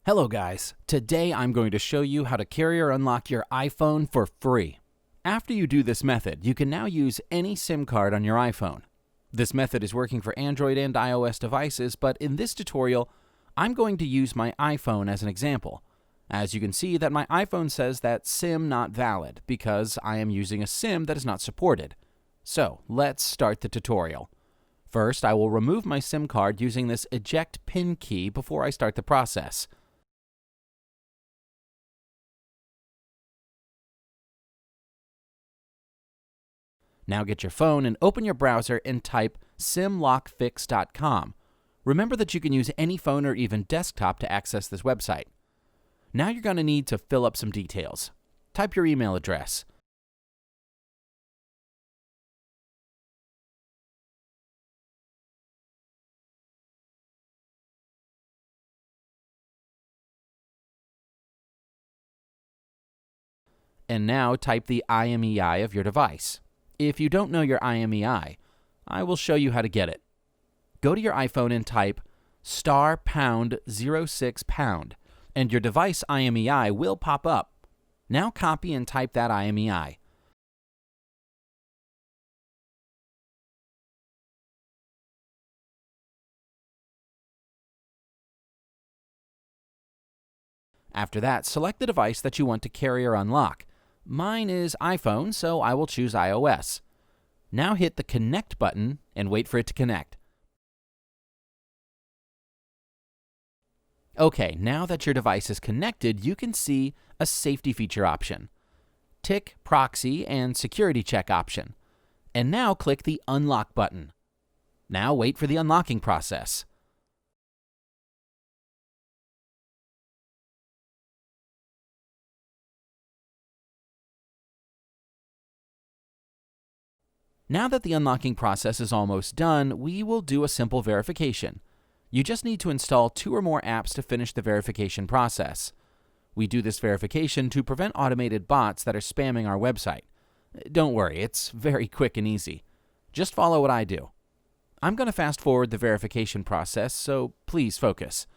Hello guys, today I'm going to show you how to carrier unlock your iPhone for free. After you do this method, you can now use any SIM card on your iPhone. This method is working for Android and iOS devices, but in this tutorial, I'm going to use my iPhone as an example. As you can see that my iPhone says that SIM not valid because I am using a SIM that is not supported. So let's start the tutorial. First, I will remove my SIM card using this Eject Pin Key before I start the process. Now get your phone and open your browser and type simlockfix.com. Remember that you can use any phone or even desktop to access this website. Now you're going to need to fill up some details. Type your email address. And now type the IMEI of your device. If you don't know your IMEI, I will show you how to get it. Go to your iPhone and type *#06#, and your device IMEI will pop up. Now copy and type that IMEI. After that, select the device that you want to carrier unlock. Mine is iPhone, so I will choose iOS. Now hit the Connect button and wait for it to connect. Okay, now that your device is connected, you can see a safety feature option. Tick Proxy and Security Check option. And now click the Unlock button. Now wait for the unlocking process. Now that the unlocking process is almost done, we will do a simple verification. You just need to install 2 or more apps to finish the verification process. We do this verification to prevent automated bots that are spamming our website. Don't worry, it's very quick and easy. Just follow what I do. I'm going to fast forward the verification process, so please focus.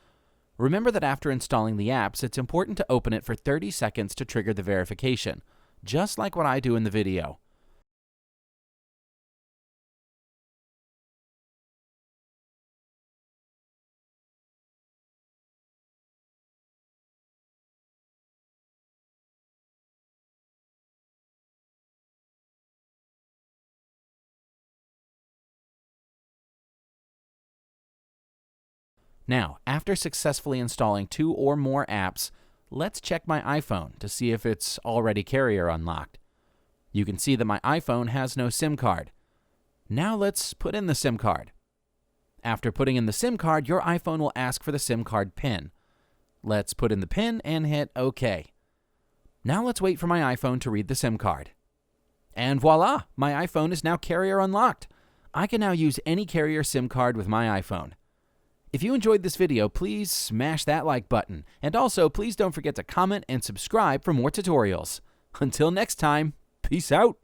Remember that after installing the apps, it's important to open it for 30 seconds to trigger the verification, just like what I do in the video. Now, after successfully installing 2 or more apps, let's check my iPhone to see if it's already carrier unlocked. You can see that my iPhone has no SIM card. Now let's put in the SIM card. After putting in the SIM card, your iPhone will ask for the SIM card PIN. Let's put in the PIN and hit OK. Now let's wait for my iPhone to read the SIM card. And voila, my iPhone is now carrier unlocked. I can now use any carrier SIM card with my iPhone. If you enjoyed this video, please smash that like button. And also, please don't forget to comment and subscribe for more tutorials. Until next time, peace out.